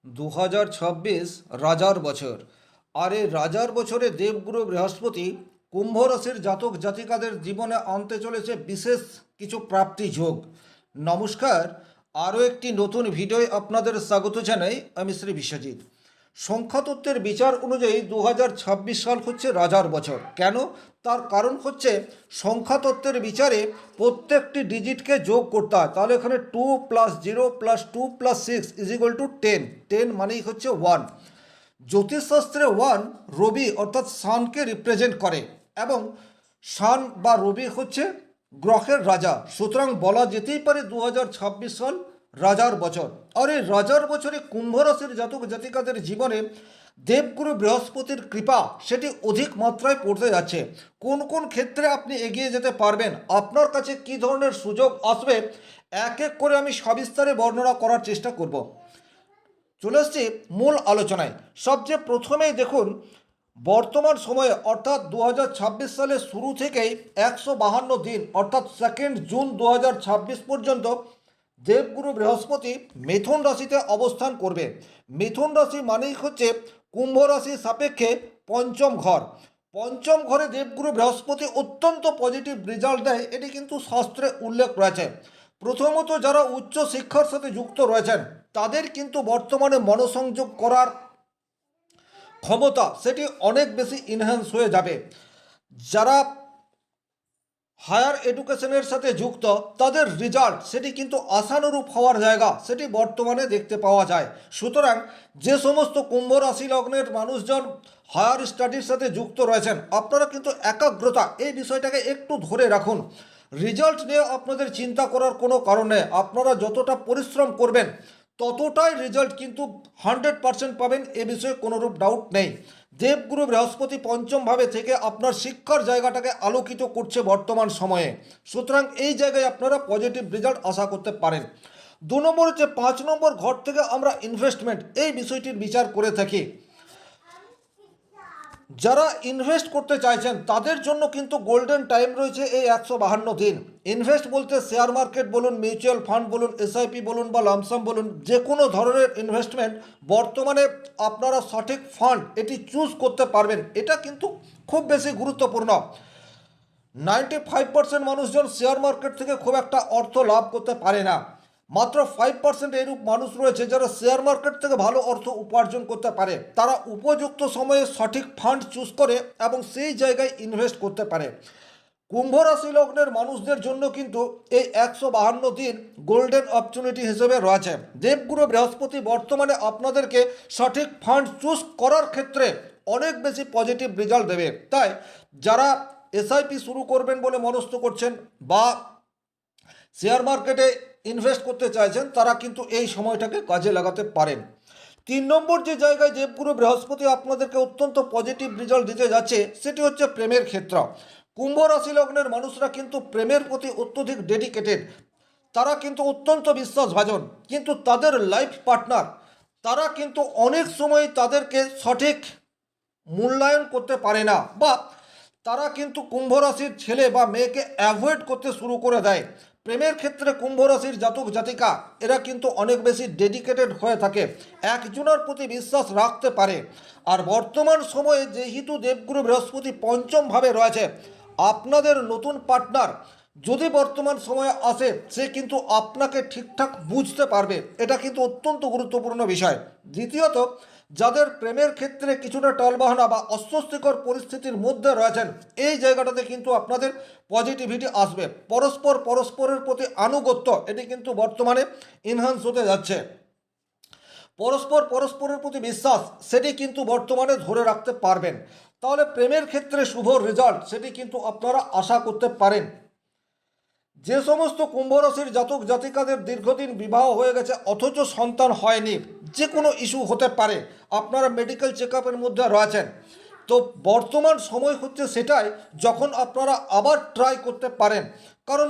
2026 রাজার বছর। আর এই রাজার বছরে দেবগুরু বৃহস্পতি কুম্ভ রাশির জাতক জাতিকাদের জীবনে আনতে চলেছে বিশেষ কিছু প্রাপ্তি যোগ। নমস্কার, আরও একটি নতুন ভিডিওয় আপনাদের স্বাগত জানাই। আমি শ্রী বিশ্বজিৎ। সংখ্যাতত্ত্বের বিচার অনুযায়ী 2026 সাল হচ্ছে রাজার বছর। কেন? তার কারণ হচ্ছে সংখ্যাতত্ত্বের বিচারে প্রত্যেকটি ডিজিটকে যোগ করতে হয়। তাহলে এখানে 2 + 0 + 2 + 6 = 10। 10 মানেই হচ্ছে 1। জ্যোতিষশাস্ত্রে 1 রবি অর্থাৎ সানকে রিপ্রেজেন্ট করে এবং সান বা রবি হচ্ছে গ্রহের রাজা। সুতরাং বলা যেতেই পারে 2026 সাল রাজার বছর। আর এই রাজার বছরে কুম্ভ রাশির জাতক জাতিকাদের জীবনে দেবগুরু বৃহস্পতির কৃপা সেটি অধিক মাত্রায় পড়তে যাচ্ছে। কোন কোন ক্ষেত্রে আপনি এগিয়ে যেতে পারবেন, আপনার কাছে কী ধরনের সুযোগ আসবে, এক এক করে আমি সবিস্তারে বর্ণনা করার চেষ্টা করব। চলে আসছি মূল আলোচনায়। সবচেয়ে প্রথমেই দেখুন, বর্তমান সময়ে অর্থাৎ 2026 সালের শুরু থেকেই 152 দিন অর্থাৎ 2 জুন 2026 পর্যন্ত দেবগুরু বৃহস্পতি মিথুন রাশিতে অবস্থান করবে। মিথুন রাশি মানেই হচ্ছে কুম্ভ রাশির সাপেক্ষে পঞ্চম ঘর। পঞ্চম ঘরে দেবগুরু বৃহস্পতি অত্যন্ত পজিটিভ রেজাল্ট দেয়, এটি কিন্তু শাস্ত্রে উল্লেখ রয়েছে। প্রথমত যারা উচ্চ শিক্ষার সাথে যুক্ত রয়েছেন তাদের কিন্তু বর্তমানে মনোসংযোগ করার ক্ষমতা সেটি অনেক বেশি ইনহ্যান্স হয়ে যাবে। যারা হায়ার এডুকেশনের সাথে যুক্ত তাদের রেজাল্ট সেটি কিন্তু আশানুরূপ হওয়ার জায়গা সেটি বর্তমানে দেখতে পাওয়া যায়। সুতরাং যে সমস্ত কুম্ভ রাশি লগ্নের মানুষজন হায়ার স্টাডির সাথে যুক্ত রয়েছেন, আপনারা কিন্তু একাগ্রতা এই বিষয়টাকে একটু ধরে রাখুন। রেজাল্ট নিয়ে আপনাদের চিন্তা করার কোনো কারণ নেই। আপনারা যতটা পরিশ্রম করবেন ততটাই রেজাল্ট কিন্তু 100% পাবেন, এ বিষয়ে কোনোরূপ ডাউট নেই। দেবগুরু বৃহস্পতি পঞ্চমভাবে থেকে আপনার শিক্ষার জায়গাটাকে আলোকিত করছে বর্তমান সময়ে। সুতরাং এই জায়গায় আপনারা পজিটিভ রেজাল্ট আশা করতে পারেন। 2 নম্বর হচ্ছে 5 নম্বর ঘর থেকে আমরা ইনভেস্টমেন্ট এই বিষয়টির বিচার করে থাকি। যারা ইনভেস্ট করতে চাইছেন তাদের জন্য কিন্তু গোল্ডেন টাইম রয়েছে এই 152 দিন। ইনভেস্ট বলতে শেয়ার মার্কেট বলুন, মিউচুয়াল ফান্ড বলুন, এসআইপি বলুন বা লামসাম বলুন, যে কোনো ধরনের ইনভেস্টমেন্ট বর্তমানে আপনারা সঠিক ফান্ড এটি চুজ করতে পারবেন, এটা কিন্তু খুব বেশি গুরুত্বপূর্ণ। 95% মানুষজন শেয়ার মার্কেট থেকে খুব একটা অর্থ লাভ করতে পারে না। মাত্র 5% এরূপ মানুষ রয়েছে যারা শেয়ার মার্কেট থেকে ভালো অর্থ উপার্জন করতে পারে। তারা উপযুক্ত সময়ে সঠিক ফান্ড চুজ করে এবং সেই জায়গায় ইনভেস্ট করতে পারে। কুম্ভ রাশি লগ্নের মানুষদের জন্য কিন্তু এই 152 দিন গোল্ডেন অপরচুনিটি হিসেবে রয়েছে। দেবগুরু বৃহস্পতি বর্তমানে আপনাদেরকে সঠিক ফান্ড চুজ করার ক্ষেত্রে অনেক বেশি পজিটিভ রেজাল্ট দেবে। তাই যারা এসআইপি শুরু করবেন বলে মনস্থ করছেন বা শেয়ার মার্কেটে ইনভেস্ট করতে চাইছেন তারা কিন্তু এই সময়টাকে কাজে লাগাতে পারেন। 3 নম্বর যে জায়গায় দেবগুরু বৃহস্পতি আপনাদেরকে অত্যন্ত পজিটিভ রেজাল্ট দিতে যাচ্ছে সেটি হচ্ছে প্রেমের ক্ষেত্র। কুম্ভ রাশি লগ্নের মানুষরা কিন্তু প্রেমের প্রতি অত্যধিক ডেডিকেটেড। তারা কিন্তু অত্যন্ত বিশ্বাসভাজন, কিন্তু তাদের লাইফ পার্টনার তারা কিন্তু অনেক সময় তাদেরকে সঠিক মূল্যায়ন করতে পারে না, বা তারা কিন্তু কুম্ভ রাশির ছেলে বা মেয়েকে অ্যাভয়েড করতে শুরু করে দেয়। প্রেমের ক্ষেত্রে কুম্ভ রাশির জাতক জাতিকা এরা কিন্তু অনেক বেশি ডেডিকেটেড হয়ে থাকে, একজনের প্রতি বিশ্বাস রাখতে পারে। আর বর্তমান সময়ে যেহেতু দেবগুরু বৃহস্পতি পঞ্চমভাবে রয়েছে, আপনাদের নতুন পার্টনার যদি বর্তমান সময়ে আসে সে কিন্তু আপনাকে ঠিকঠাক বুঝতে পারবে, এটা কিন্তু অত্যন্ত গুরুত্বপূর্ণ বিষয়। দ্বিতীয়ত, যাদের প্রেমের ক্ষেত্রে কিছুটা টালবাহানা বা অস্বস্তিকর পরিস্থিতির মধ্যে রয়েছেন, এই জায়গাটাতে কিন্তু আপনাদের পজিটিভিটি আসবে। পরস্পরের প্রতি আনুগত্য এটি কিন্তু বর্তমানে ইনহ্যান্স হতে যাচ্ছে। পরস্পরের প্রতি বিশ্বাস সেটি কিন্তু বর্তমানে ধরে রাখতে পারবেন। তাহলে প্রেমের ক্ষেত্রে শুভ রেজাল্ট সেটি কিন্তু আপনারা আশা করতে পারেন। যে সমস্ত কুম্ভ রাশির জাতক জাতিকাদের দীর্ঘদিন বিবাহ হয়ে গেছে অথচ সন্তান হয়নি, যে কোনো ইস্যু হতে পারে, আপনারা মেডিকেল চেক আপের মধ্যে রয়েছেন, তো বর্তমান সময় হচ্ছে সেটাই যখন আপনারা আবার ট্রাই করতে পারেন। কারণ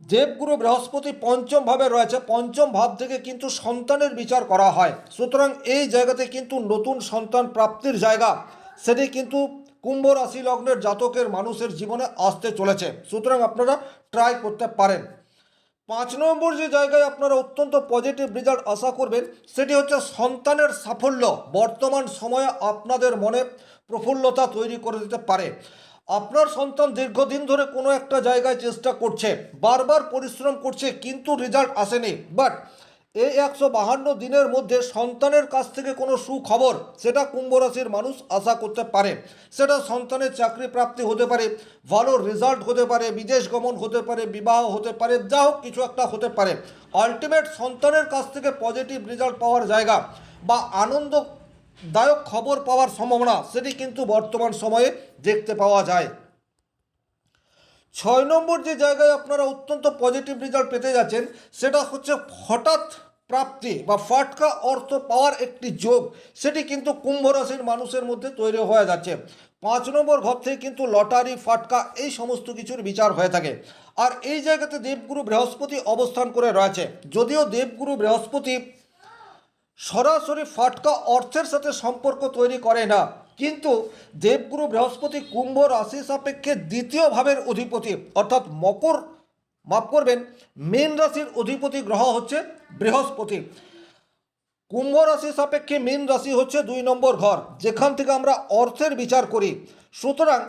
দেবগুরু বৃহস্পতি পঞ্চমভাবে রয়েছে, পঞ্চম ভাব থেকে কিন্তু সন্তানের বিচার করা হয়। সুতরাং এই জায়গাতে কিন্তু নতুন সন্তান প্রাপ্তির জায়গা সেটি কিন্তু কুম্ভ রাশি লগ্নের জাতকের মানুষের জীবনে আসতে চলেছে। সুতরাং আপনারা ট্রাই করতে পারেন। 5 নম্বর যে জায়গায় আপনারা অত্যন্ত পজিটিভ রেজাল্ট আশা করবেন সেটি হচ্ছে সন্তানের সাফল্য বর্তমান সময়ে আপনাদের মনে প্রফুল্লতা তৈরি করে দিতে পারে। আপনার সন্তান দীর্ঘদিন ধরে কোনো একটা জায়গায় চেষ্টা করছে, বারবার পরিশ্রম করছে, কিন্তু রেজাল্ট আসেনি, বাট এই 152 দিনের মধ্যে সন্তানের কাছ থেকে কোনো সুখবর সেটা কুম্ভ রাশির মানুষ আশা করতে পারে। সেটা সন্তানের চাকরি প্রাপ্তি হতে পারে, ভালো রেজাল্ট হতে পারে, বিদেশ গমন হতে পারে, বিবাহ হতে পারে, যা হোক কিছু একটা হতে পারে। আলটিমেট সন্তানের কাছ থেকে পজিটিভ রেজাল্ট পাওয়ার জায়গা বা আনন্দদায়ক খবর পাওয়ার সম্ভাবনা সেটি কিন্তু বর্তমান সময়ে দেখতে পাওয়া যায়। 6 নম্বর যে জায়গায় আপনারা অত্যন্ত পজিটিভ রেজাল্ট পেতে যাচ্ছেন সেটা হচ্ছে হঠাৎ প্রাপ্তি বা ফাটকা অর্থ পাওয়ার একটি যোগ, সেটি কিন্তু কুম্ভ রাশির মানুষের মধ্যে তৈরি হয়ে যাচ্ছে। 5 নম্বর ঘর থেকে কিন্তু লটারি, ফাটকা এই সমস্ত কিছুর বিচার হয়ে থাকে। আর এই জায়গাতে দেবগুরু বৃহস্পতি অবস্থান করে রয়েছে। যদিও দেবগুরু বৃহস্পতি সরাসরি ফাটকা অর্থের সাথে সম্পর্ক তৈরি করে না, কিন্তু দেবগুরু বৃহস্পতি কুম্ভ রাশি সাপেক্ষে দ্বিতীয় ভাবের অধিপতি, অর্থাৎ মীন রাশির অধিপতি গ্রহ হচ্ছে বৃহস্পতি। কুম্ভ রাশি সাপেক্ষে মীন রাশি হচ্ছে 2 নম্বর ঘর, যেখান থেকে আমরা অর্থের বিচার করি। সুতরাং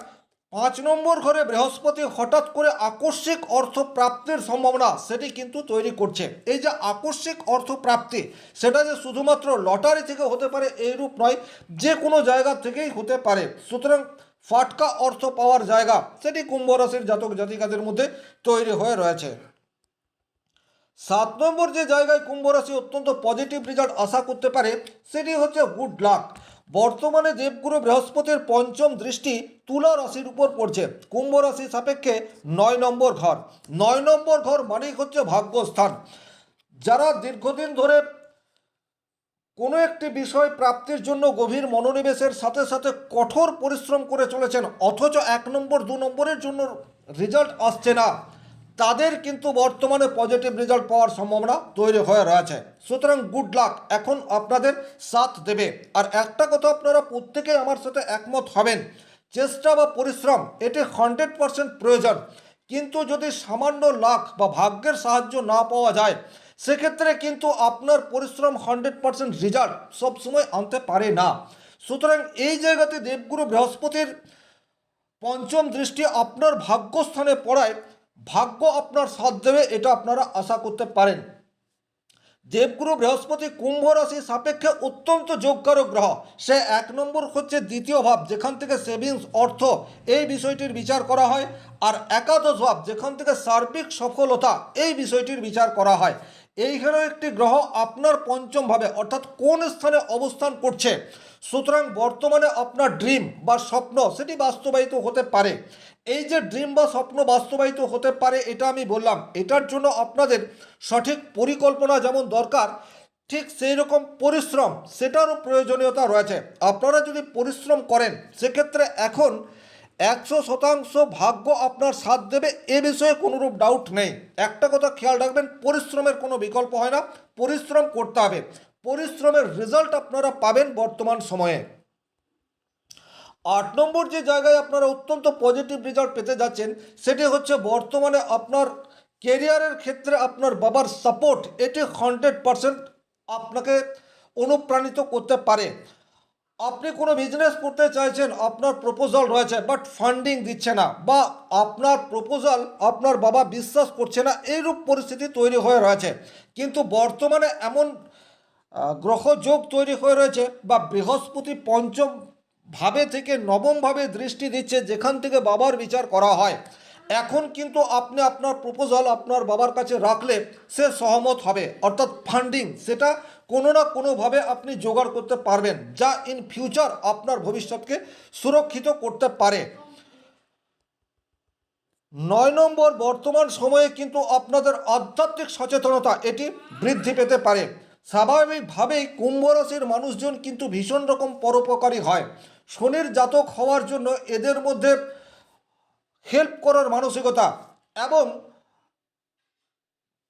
5 নম্বর ঘরে বৃহস্পতি হঠাৎ করে আকস্মিক অর্থ প্রাপ্তির সম্ভাবনা সেটি কিন্তু তৈরি করছে। এই যে আকস্মিক অর্থ প্রাপ্তি সেটা যে শুধুমাত্র লটারি থেকে হতে পারে এইরূপ নয়, যে কোনো জায়গা থেকেই হতে পারে। সুতরাং ফাটকা অর্থ পাওয়ার জায়গা সেটি কুম্ভ রাশির জাতক জাতিকাদের মধ্যে তৈরি হয়ে রয়েছে। 7 নম্বর যে জায়গায় কুম্ভ রাশি অত্যন্ত পজিটিভ রেজাল্ট আশা করতে পারে সেটি হচ্ছে গুড লাক। বর্তমানে দেবগুরু বৃহস্পতির পঞ্চম দৃষ্টি তুলা রাশির উপর পড়ছে কুম্ভ রাশি সাপেক্ষে 9 নম্বর ঘর। 9 নম্বর ঘর মানেই হচ্ছে ভাগ্যস্থান। যারা দীর্ঘদিন ধরে কোনো একটি বিষয় প্রাপ্তির জন্য গভীর মনোনিবেশের সাথে সাথে কঠোর পরিশ্রম করে চলেছেন, অথচ 1 নম্বর 2 নম্বরের জন্য রেজাল্ট আসছে না, তাদের কিন্তু বর্তমানে পজিটিভ রেজাল্ট পাওয়ার সম্ভাবনা তৈরি হয়ে রয়েছে। সুতরাং গুড লাক এখন আপনাদের সাথ দেবে। আর একটা কথা আপনারা প্রত্যেকেই আমার সাথে একমত হবেন, চেষ্টা বা পরিশ্রম এটি 100% প্রয়োজন, কিন্তু যদি সামান্য লাক বা ভাগ্যের সাহায্য না পাওয়া যায় সেক্ষেত্রে কিন্তু আপনার পরিশ্রম 100% রেজাল্ট সবসময় আনতে পারে না। সুতরাং এই জায়গাতে দেবগুরু বৃহস্পতির পঞ্চম দৃষ্টি আপনার ভাগ্যস্থানে পড়ায় ভাগ্য আপনার সাথ দেবে, এটা আপনারা আশা করতে পারেন। দেবগুরু বৃহস্পতি কুম্ভ রাশি সাপেক্ষে অত্যন্ত যোগকারক গ্রহ। সে 1 নম্বর হচ্ছে দ্বিতীয় ভাব, যেখান থেকে সেভিংস অর্থ এই বিষয়টির বিচার করা হয়, আর একাদশ ভাব যেখান থেকে সার্বিক সফলতা এই বিষয়টির বিচার করা হয়। এইখানে একটি গ্রহ আপনার পঞ্চম ভাবে অর্থাৎ কোন স্থানে অবস্থান করছে। সুতরাং বর্তমানে আপনার ড্রিম বা স্বপ্ন সেটি বাস্তবায়িত হতে পারে। এই যে ড্রিম বা স্বপ্ন বাস্তবায়িত হতে পারে এটা আমি বললাম, এটার জন্য আপনাদের সঠিক পরিকল্পনা যেমন দরকার, ঠিক সেই রকম পরিশ্রম সেটারও প্রয়োজনীয়তা রয়েছে। আপনারা যদি পরিশ্রম করেন সেক্ষেত্রে এখন 100% ভাগ্য আপনার সাথ দেবে, এ বিষয়ে কোনোরূপ ডাউট নেই। একটা কথা খেয়াল রাখবেন, পরিশ্রমের কোনো বিকল্প হয় না, পরিশ্রম করতে হবে, পরিশ্রমের রেজাল্ট আপনারা পাবেন বর্তমান সময়ে। 8 নম্বর যে জায়গায় আপনারা অত্যন্ত পজিটিভ রেজাল্ট পেতে যাচ্ছেন সেটি হচ্ছে বর্তমানে আপনার কেরিয়ারের ক্ষেত্রে আপনার বাবার সাপোর্ট এটি 100% আপনাকে অনুপ্রাণিত করতে পারে। আপনি কোনো বিজনেস করতে চাইছেন, আপনার প্রপোজাল রয়েছে বাট ফান্ডিং দিচ্ছে না, বা আপনার প্রপোজাল আপনার বাবা বিশ্বাস করছে না, এইরূপ পরিস্থিতি তৈরি হয়ে রয়েছে। কিন্তু বর্তমানে এমন গ্রহযোগ তৈরি হয়ে রয়েছে বা বৃহস্পতি পঞ্চম ভাবে থেকে নবম ভাবে দৃষ্টি দিচ্ছে, যেখান থেকে বাবার বিচার করা হয়। এখন কিন্তু আপনি আপনার প্রপোজাল আপনার বাবার কাছে রাখলে সে সহমত হবে, অর্থাৎ ফান্ডিং সেটা কোনো না কোনোভাবে আপনি জোগাড় করতে পারবেন, যা ইন ফিউচার আপনার ভবিষ্যৎকে সুরক্ষিত করতে পারে। 9 নম্বর বর্তমান সময়ে কিন্তু আপনাদের আধ্যাত্মিক সচেতনতা এটি বৃদ্ধি পেতে পারে। স্বাভাবিকভাবেই কুম্ভ রাশির মানুষজন কিন্তু ভীষণ রকম পরোপকারী হয়। শনির জাতক হওয়ার জন্য এদের মধ্যে হেল্প করার মানসিকতা এবং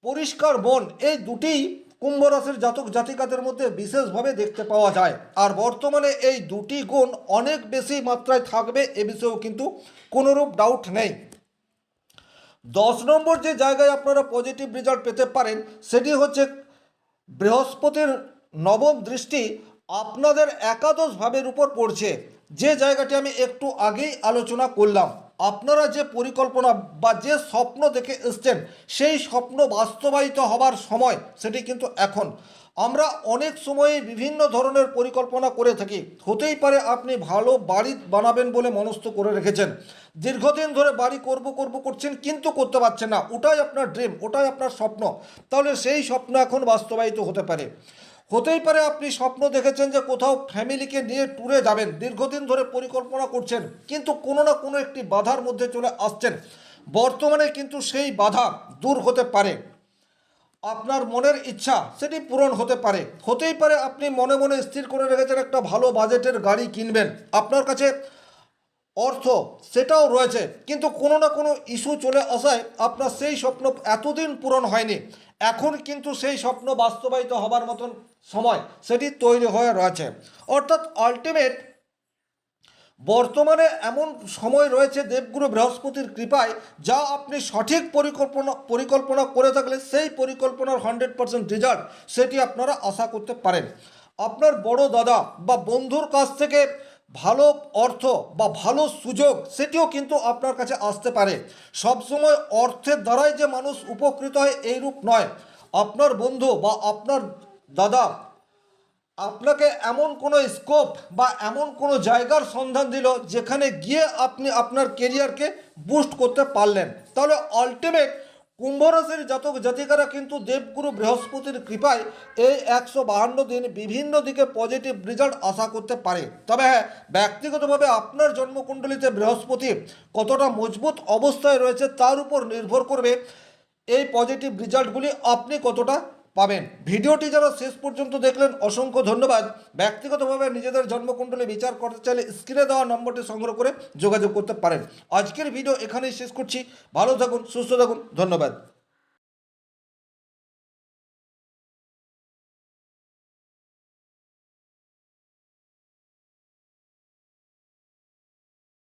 পরিষ্কার মন এই দুটিই কুম্ভ রাশির জাতক জাতিকাদের মধ্যে বিশেষভাবে দেখতে পাওয়া যায়। আর বর্তমানে এই দুটি গুণ অনেক বেশি মাত্রায় থাকবে, এ বিষয়েও কিন্তু কোনোরূপ ডাউট নেই। 10 নম্বর যে জায়গায় আপনারা পজিটিভ রেজাল্ট পেতে পারেন সেটি হচ্ছে বৃহস্পতির নবম দৃষ্টি আপনাদের একাদশ ভাবের উপর পড়ছে, যে জায়গাটি আমি একটু আগেই আলোচনা করলাম। আপনারা যে পরিকল্পনা বা যে স্বপ্ন দেখে এসছেন সেই স্বপ্ন বাস্তবায়িত হবার সময় সেটি কিন্তু এখন। আমরা অনেক সময়ে বিভিন্ন ধরনের পরিকল্পনা করে থাকি। হতেই পারে আপনি ভালো বাড়ি বানাবেন বলে মনস্থ করে রেখেছেন, দীর্ঘদিন ধরে বাড়ি করব করছেন কিন্তু করতে পারছেন না, ওটাই আপনার ড্রিম, ওটাই আপনার স্বপ্ন। তাহলে সেই স্বপ্ন এখন বাস্তবায়িত হতে পারে। হতেই পারে আপনি স্বপ্ন দেখেছেন যে কোথাও ফ্যামিলিকে নিয়ে ট্যুরে যাবেন, দীর্ঘদিন ধরে পরিকল্পনা করছেন কিন্তু কোনো না কোনো একটি বাধার মধ্যে চলে আসছেন। বর্তমানে কিন্তু সেই বাধা দূর হতে পারে, আপনার মনের ইচ্ছা সেটি পূরণ হতে পারে। হতেই পারে আপনি মনে মনে স্থির করে রেখেছেন একটা ভালো বাজেটের গাড়ি কিনবেন, আপনার কাছে অর্থ সেটাও রয়েছে কিন্তু কোনো না কোনো ইস্যু চলে আসায় আপনার সেই স্বপ্ন এতদিন পূরণ হয়নি। এখন কিন্তু সেই স্বপ্ন বাস্তবায়িত হবার মতন সময় সেটি তৈরি হয়ে রয়েছে। অর্থাৎ আলটিমেট বর্তমানে এমন সময় রয়েছে দেবগুরু বৃহস্পতির কৃপায়, যা আপনি সঠিক পরিকল্পনা করে থাকলে সেই পরিকল্পনার 100% রেজাল্ট সেটি আপনারা আশা করতে পারেন। আপনার বড় দাদা বা বন্ধুর কাছ থেকে ভালো অর্থ বা ভালো সুযোগ সেটিও কিন্তু আপনার কাছে আসতে পারে। সবসময় অর্থের দ্বারাই যে মানুষ উপকৃত হয় এইরূপ নয়। আপনার বন্ধু বা আপনার দাদা আপনাকে এমন কোনো স্কোপ বা এমন কোনো জায়গার সন্ধান দিল যেখানে গিয়ে আপনি আপনার কেরিয়ারকে বুস্ট করতে পারলেন। তাহলে আলটিমেট কুম্ভ রাশির জাতক জাতিকারা কিন্তু দেবগুরু বৃহস্পতির কৃপায় এই 152 দিন বিভিন্ন দিকে পজিটিভ রেজাল্ট আশা করতে পারে। তবে হ্যাঁ, ব্যক্তিগতভাবে আপনার জন্মকুণ্ডলিতে বৃহস্পতি কতটা মজবুত অবস্থায় রয়েছে তার উপর নির্ভর করবে এই পজিটিভ রেজাল্টগুলি আপনি কতটা পাবেন। ভিডিওটি যারা শেষ পর্যন্ত দেখলেন অসংখ্য ধন্যবাদ। ব্যক্তিগতভাবে নিজেদের জন্মকুণ্ডলী বিচার করতে চাইলে স্ক্রিনে দেওয়া নম্বরটি সংগ্রহ করে যোগাযোগ করতে পারেন। আজকের ভিডিও এখানেই শেষ করছি। ভালো থাকুন, সুস্থ থাকুন, ধন্যবাদ।